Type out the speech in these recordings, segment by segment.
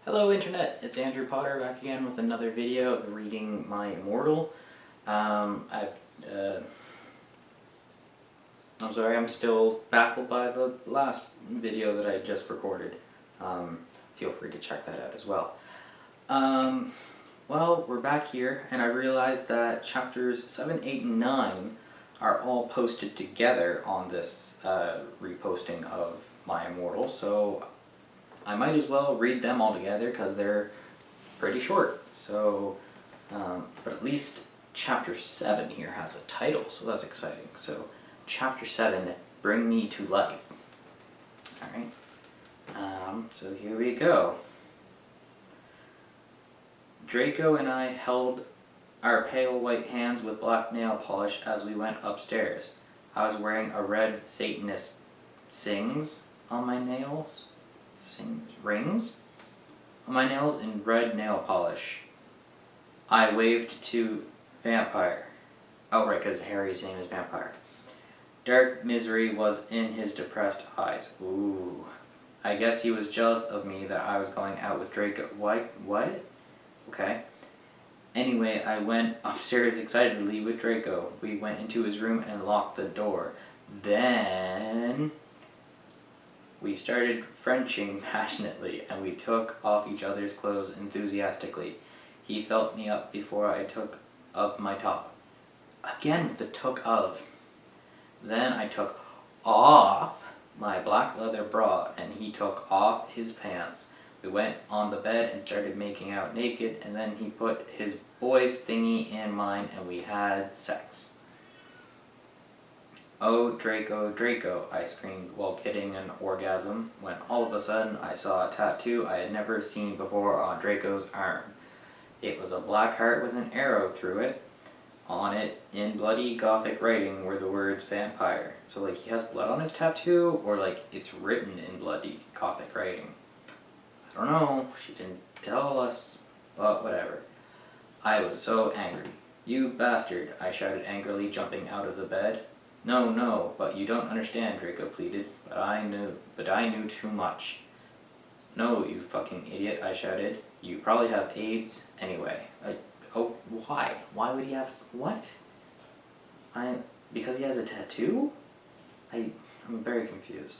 Hello Internet, it's Andrew Potter back again with another video of reading My Immortal. I'm sorry, I'm still baffled by the last video that I just recorded. Feel free to check that out as well. Well, we're back here, and I realized that chapters 7, 8, and 9 are all posted together on this reposting of My Immortal, so I might as well read them all together because they're pretty short. So, but at least chapter 7 here has a title, so that's exciting. So, chapter 7, Bring Me to Life. Alright, so here we go. Draco and I held our pale white hands with black nail polish as we went upstairs. I was wearing a red Satanist sings on my nails. Rings on my nails in red nail polish. I waved to Vampire. Oh right, because Harry's name is Vampire. Dark misery was in his depressed eyes. Ooh. I guess he was jealous of me that I was going out with Draco. What? Okay. Anyway, I went upstairs excitedly with Draco. We went into his room and locked the door. Then we started Frenching passionately, and we took off each other's clothes enthusiastically. He felt me up before I took of my top. Again with the took of. Then I took off my black leather bra, and he took off his pants. We went on the bed and started making out naked, and then he put his boy's thingy in mine, and we had sex. Oh, Draco, Draco, I screamed while getting an orgasm, when all of a sudden I saw a tattoo I had never seen before on Draco's arm. It was a black heart with an arrow through it. On it, in bloody Gothic writing, were the words vampire. So like he has blood on his tattoo, or like it's written in bloody Gothic writing. I don't know, she didn't tell us, but whatever. I was so angry. You bastard, I shouted angrily, jumping out of the bed. No, but you don't understand, Draco pleaded. But I knew too much. No, you fucking idiot, I shouted. You probably have AIDS anyway. Oh, why? Why would he have, what? Because he has a tattoo? I'm very confused.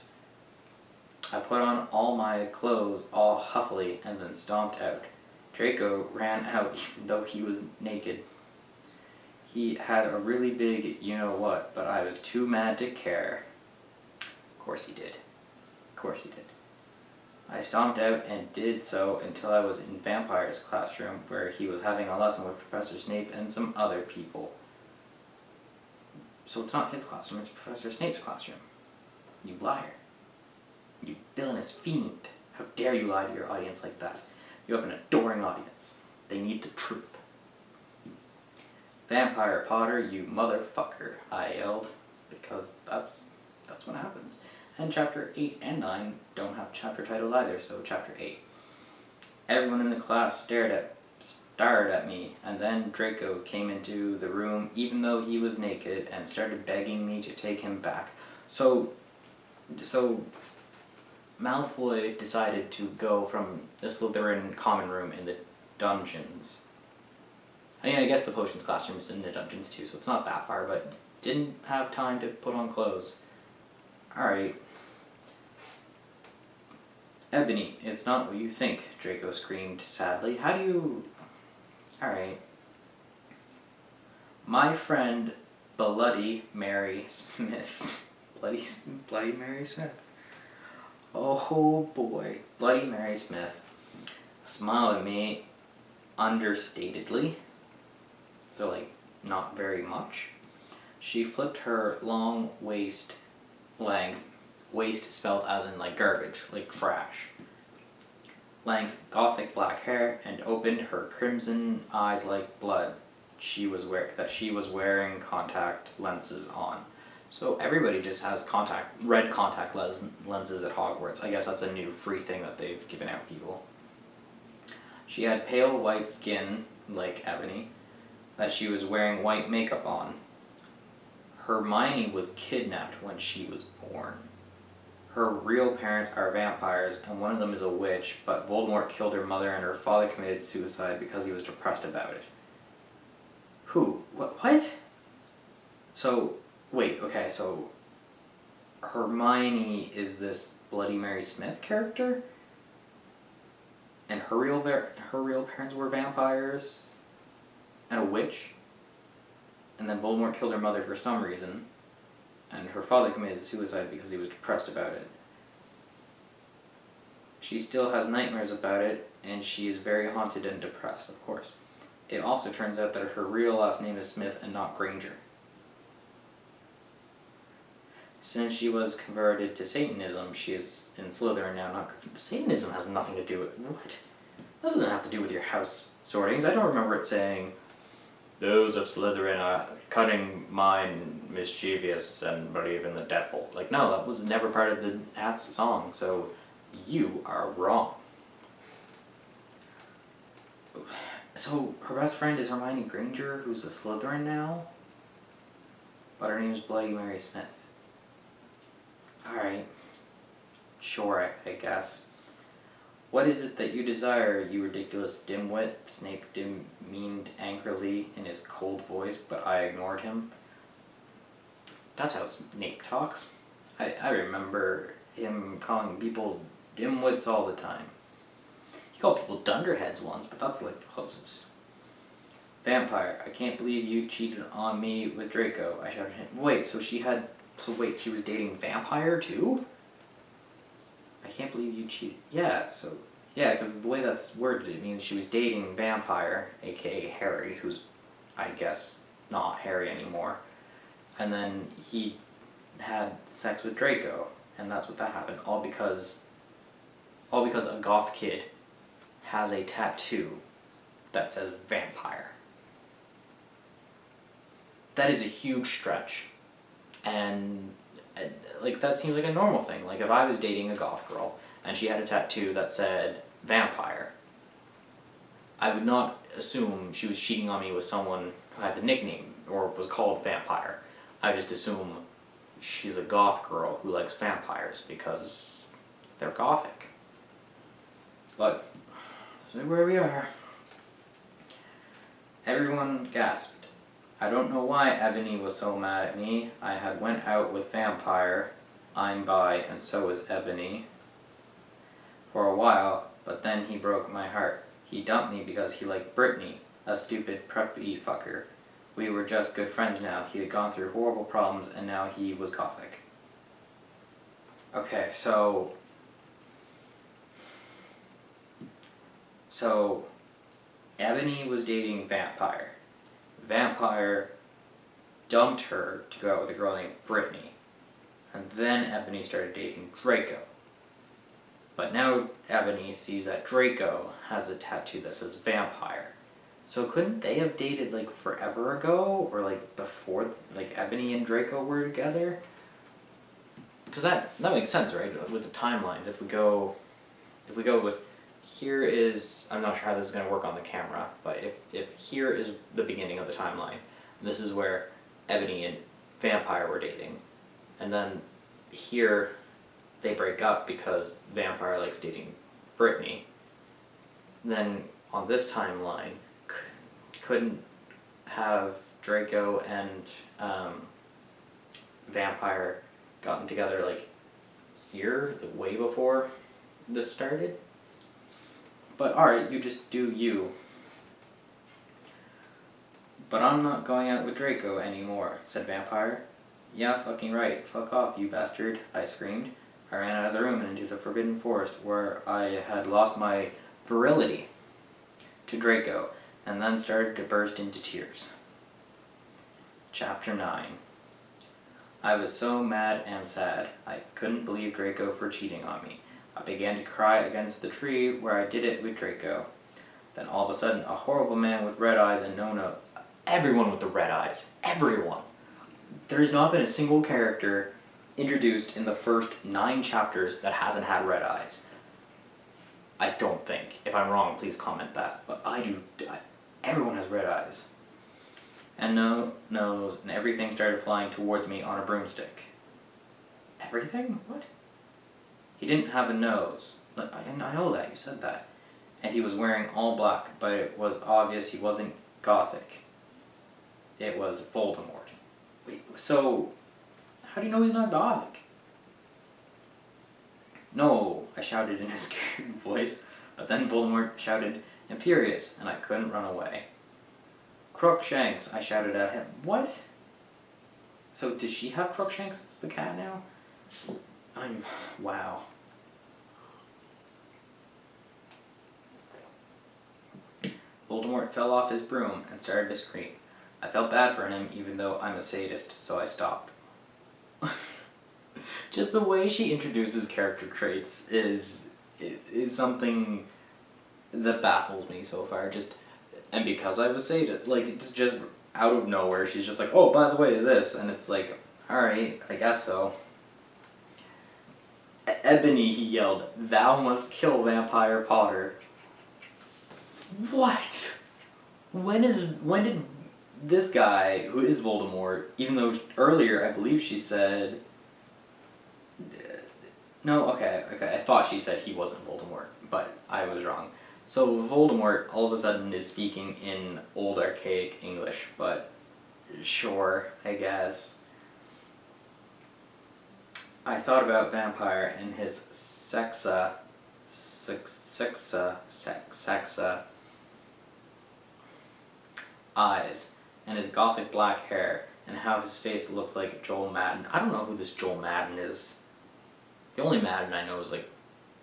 I put on all my clothes all huffily and then stomped out. Draco ran out even though he was naked. He had a really big you-know-what, but I was too mad to care. Of course he did. I stomped out and did so until I was in Vampire's classroom, where he was having a lesson with Professor Snape and some other people. So it's not his classroom, it's Professor Snape's classroom. You liar. You villainous fiend. How dare you lie to your audience like that? You have an adoring audience. They need the truth. Vampire Potter, you motherfucker, I yelled, because that's what happens. And chapter 8 and 9 don't have chapter titles either, so chapter 8. Everyone in the class stared at me, and then Draco came into the room even though he was naked and started begging me to take him back. So Malfoy decided to go from the Slytherin common room in the dungeons. I mean, I guess the potions classroom is in the dungeons too, so it's not that far, but didn't have time to put on clothes. Alright. Ebony, it's not what you think, Draco screamed sadly. How do you... Alright. My friend, Bloody Mary Smith. Bloody Mary Smith. Oh boy. Bloody Mary Smith smiled at me understatedly. So like, not very much. She flipped her long waist spelled as in like garbage, like trash, length Gothic black hair, and opened her crimson eyes like blood. She was wearing contact lenses on. So everybody just has red contact lenses at Hogwarts. I guess that's a new free thing that they've given out people. She had pale white skin, like ebony, that she was wearing white makeup on. Hermione was kidnapped when she was born. Her real parents are vampires, and one of them is a witch, but Voldemort killed her mother and her father committed suicide because he was depressed about it. Who? What? So, wait, okay, so Hermione is this Bloody Mary Smith character? And her real parents were vampires? And a witch? And then Voldemort killed her mother for some reason. And her father committed suicide because he was depressed about it. She still has nightmares about it, and she is very haunted and depressed, of course. It also turns out that her real last name is Smith and not Granger. Since she was converted to Satanism, she is in Slytherin now, not Gryffindor. Satanism has nothing to do with... What? That doesn't have to do with your house sortings. I don't remember it saying, those of Slytherin are cunning, mind, mischievous, and believe in the devil. Like, no, that was never part of the Hats song, so you are wrong. So, her best friend is Hermione Granger, who's a Slytherin now? But her name's Bloody Mary Smith. Alright. Sure, I guess. What is it that you desire, you ridiculous dimwit? Snape demeaned angrily in his cold voice, but I ignored him. That's how Snape talks. I remember him calling people dimwits all the time. He called people dunderheads once, but that's like the closest. Vampire, I can't believe you cheated on me with Draco, I shouted at him. Wait, so she was dating Vampire too? I can't believe you cheated. Yeah, because the way that's worded, it means she was dating Vampire, aka Harry, who's, I guess, not Harry anymore. And then he had sex with Draco, and that's what that happened. All because a goth kid has a tattoo that says vampire. That is a huge stretch. And like, that seems like a normal thing. Like, if I was dating a goth girl and she had a tattoo that said vampire, I would not assume she was cheating on me with someone who had the nickname or was called vampire. I just assume she's a goth girl who likes vampires because they're gothic. But this is where we are. Everyone gasped. I don't know why Ebony was so mad at me. I had went out with Vampire, I'm bi, and so is Ebony, for a while, but then he broke my heart. He dumped me because he liked Brittany, a stupid preppy fucker. We were just good friends now. He had gone through horrible problems, and now he was gothic. Okay, so Ebony was dating Vampire. Vampire dumped her to go out with a girl named Brittany. And then Ebony started dating Draco. But now Ebony sees that Draco has a tattoo that says vampire. So couldn't they have dated like forever ago? Or like before like Ebony and Draco were together? Because that makes sense, right? With the timelines. If we go with, here is, I'm not sure how this is going to work on the camera, but if here is the beginning of the timeline, and this is where Ebony and Vampire were dating, and then here they break up because Vampire likes dating Brittany, then on this timeline, couldn't have Draco and Vampire gotten together like here, like way before this started? But alright, you just do you. But I'm not going out with Draco anymore, said Vampire. Yeah, fucking right. Fuck off, you bastard, I screamed. I ran out of the room and into the Forbidden Forest, where I had lost my virility to Draco, and then started to burst into tears. Chapter 9. I was so mad and sad. I couldn't believe Draco for cheating on me. I began to cry against the tree where I did it with Draco. Then all of a sudden, a horrible man with red eyes and no... Everyone with the red eyes. Everyone. There's not been a single character introduced in the first 9 chapters that hasn't had red eyes. I don't think. If I'm wrong, please comment that. But I do. Everyone has red eyes. And nose, and everything started flying towards me on a broomstick. Everything? What? He didn't have a nose. I know that, you said that. And he was wearing all black, but it was obvious he wasn't Gothic. It was Voldemort. Wait, so how do you know he's not Gothic? No, I shouted in a scared voice, but then Voldemort shouted, imperious, and I couldn't run away. Crookshanks, I shouted at him. What? So does she have Crookshanks as the cat now? Wow. Voldemort fell off his broom and started to scream. I felt bad for him, even though I'm a sadist, so I stopped. Just the way she introduces character traits is something that baffles me so far. And because I was sadist, like, it's just out of nowhere, she's just like, oh, by the way, this, and it's like, alright, I guess so. Ebony, he yelled, thou must kill Vampire Potter. What? When did this guy, who is Voldemort, even though earlier I believe she said... No, okay, I thought she said he wasn't Voldemort, but I was wrong. So Voldemort all of a sudden is speaking in old archaic English, but sure, I guess. I thought about Vampire and his sexa eyes, and his gothic black hair, and how his face looks like Joel Madden. I don't know who this Joel Madden is. The only Madden I know is, like,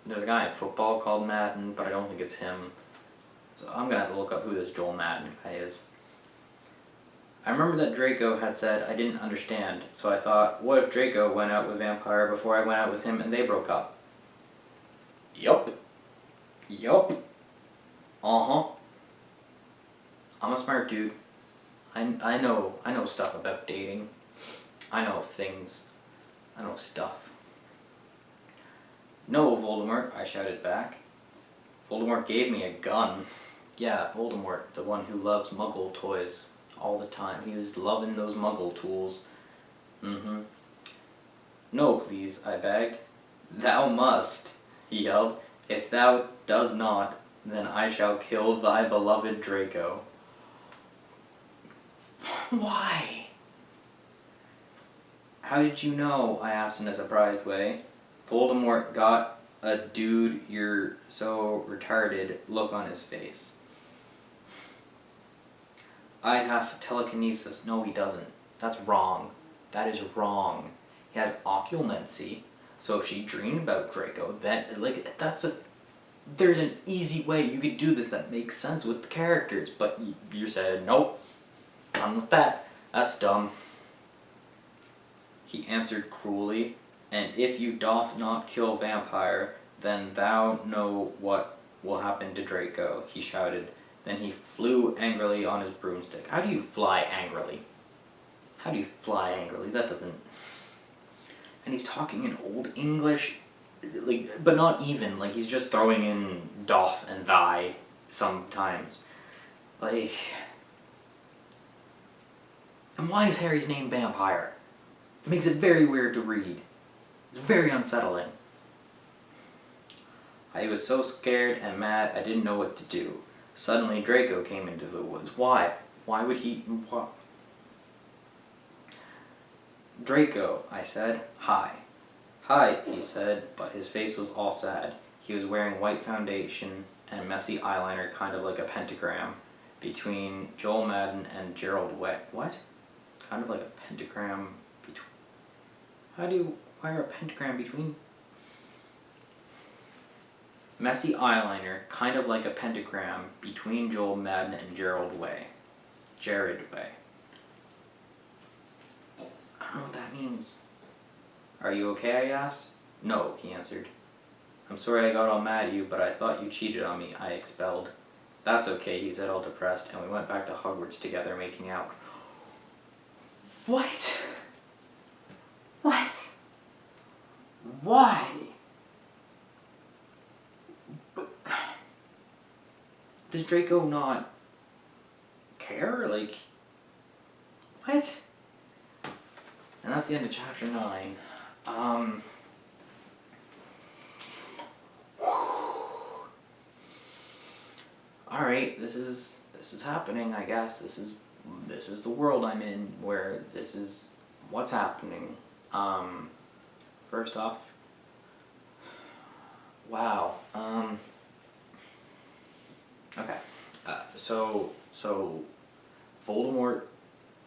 there's a guy in football called Madden, but I don't think it's him. So I'm gonna have to look up who this Joel Madden guy is. I remember that Draco had said I didn't understand, so I thought, what if Draco went out with Vampire before I went out with him and they broke up? Yup. Uh-huh. I'm a smart dude. I know stuff about dating. I know things. I know stuff. No, Voldemort, I shouted back. Voldemort gave me a gun. Yeah, Voldemort, the one who loves Muggle toys all the time. He's loving those Muggle tools. No, please, I begged. Thou must, he yelled. If thou does not, then I shall kill thy beloved Draco. Why? How did you know? I asked in a surprised way. Voldemort got a dude you're so retarded look on his face. I have telekinesis. No, he doesn't. That's wrong. That is wrong. He has occlumency. So if she dreamed about Draco, there's an easy way you could do this that makes sense with the characters, but you said, nope, done with that. That's dumb. He answered cruelly, and if you doth not kill Vampire, then thou know what will happen to Draco, he shouted. Then he flew angrily on his broomstick. How do you fly angrily? That doesn't... And he's talking in Old English, like, but not even, like, he's just throwing in doth and thy sometimes. Like... And why is Harry's name Vampire? It makes it very weird to read. It's very unsettling. I was so scared and mad I didn't know what to do. Suddenly Draco came into the woods. Why? Why would he... What? Draco, I said. Hi. Hi, he said, but his face was all sad. He was wearing white foundation and messy eyeliner, kind of like a pentagram, between Joel Madden and Gerald Wet. What? Kind of like a pentagram between... How do you wire a pentagram between... Messy eyeliner, kind of like a pentagram, between Joel Madden and Jared Way. I don't know what that means. Are you okay, I asked. No, he answered. I'm sorry I got all mad at you, but I thought you cheated on me, I expelled. That's okay, he said, all depressed, and we went back to Hogwarts together, making out. What? What? Why? Does Draco not care? Like, what? And that's the end of chapter 9. alright, this is happening, I guess. This is the world I'm in, where this is what's happening. First off, wow. Okay. So Voldemort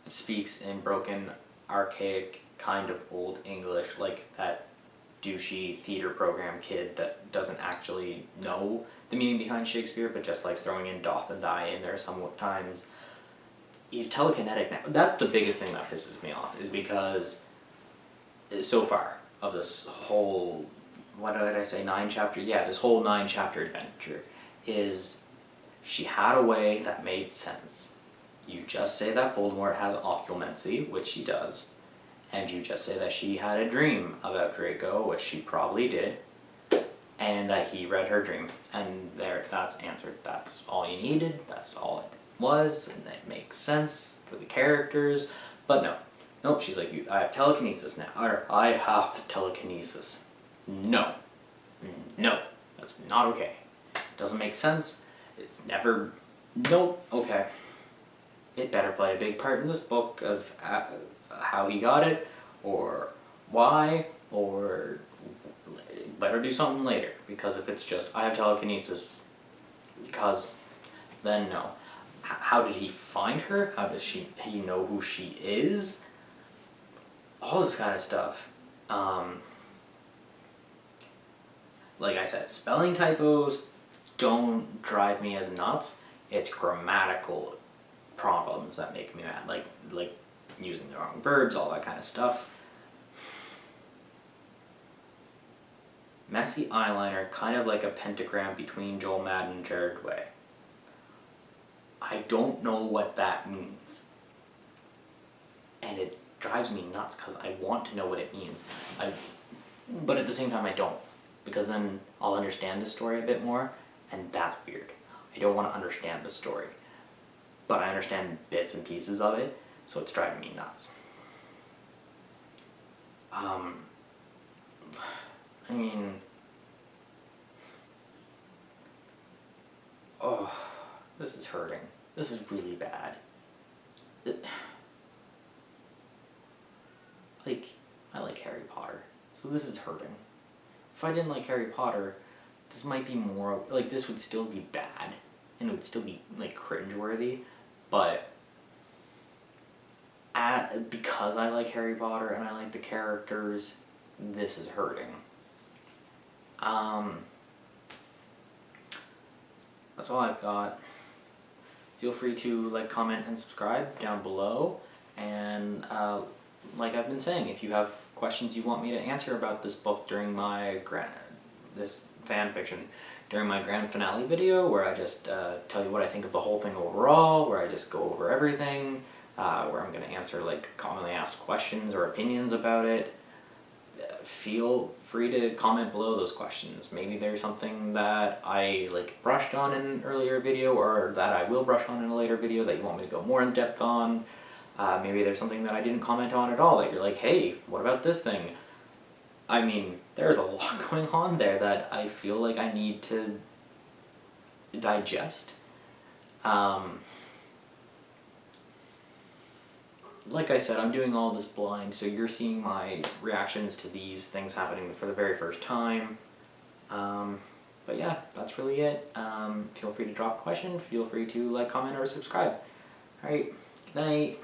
speaks in broken, archaic, kind of old English, like that douchey theater program kid that doesn't actually know the meaning behind Shakespeare, but just likes throwing in doth and die in there sometimes. He's telekinetic now. That's the biggest thing that pisses me off, is because so far of this whole, what did I say, 9 chapter? Yeah, this whole 9 chapter adventure is she had a way that made sense. You just say that Voldemort has occlumency, which he does, and you just say that she had a dream about Draco, which she probably did, and that he read her dream, and there, that's answered. That's all you needed, that's all it was, and it makes sense for the characters, but no. Nope, she's like, I have telekinesis now, or I have telekinesis. No. No, that's not okay. Doesn't make sense, it's never, nope, okay. It better play a big part in this book of how he got it, or why, or better do something later, because if it's just, I have telekinesis, because, then no. How did he find her? How does he know who she is? All this kind of stuff. Like I said, spelling typos don't drive me as nuts. It's grammatical problems that make me mad, like using the wrong verbs, all that kind of stuff. Messy eyeliner, kind of like a pentagram between Joel Madden and Jared Way. I don't know what that means, and it drives me nuts because I want to know what it means. But at the same time I don't, because then I'll understand the story a bit more, and that's weird. I don't want to understand the story, but I understand bits and pieces of it, so it's driving me nuts. I mean, oh, this is hurting. This is really bad. I like Harry Potter, so this is hurting. If I didn't like Harry Potter, this might be more, like, this would still be bad, and it would still be, like, cringeworthy, but because I like Harry Potter and I like the characters, this is hurting. That's all I've got. Feel free to like, comment, and subscribe down below, and like I've been saying, if you have questions you want me to answer about this book during my this fan fiction, during my grand finale video, where I just tell you what I think of the whole thing overall, where I just go over everything, where I'm going to answer like commonly asked questions or opinions about it, feel free to comment below those questions. Maybe there's something that I like brushed on in an earlier video, or that I will brush on in a later video that you want me to go more in depth on. Maybe there's something that I didn't comment on at all that you're like, hey, what about this thing? I mean, there's a lot going on there that I feel like I need to digest. Like I said, I'm doing all this blind, so you're seeing my reactions to these things happening for the very first time. But yeah, that's really it. Feel free to drop a question, feel free to like, comment, or subscribe. Alright, good night.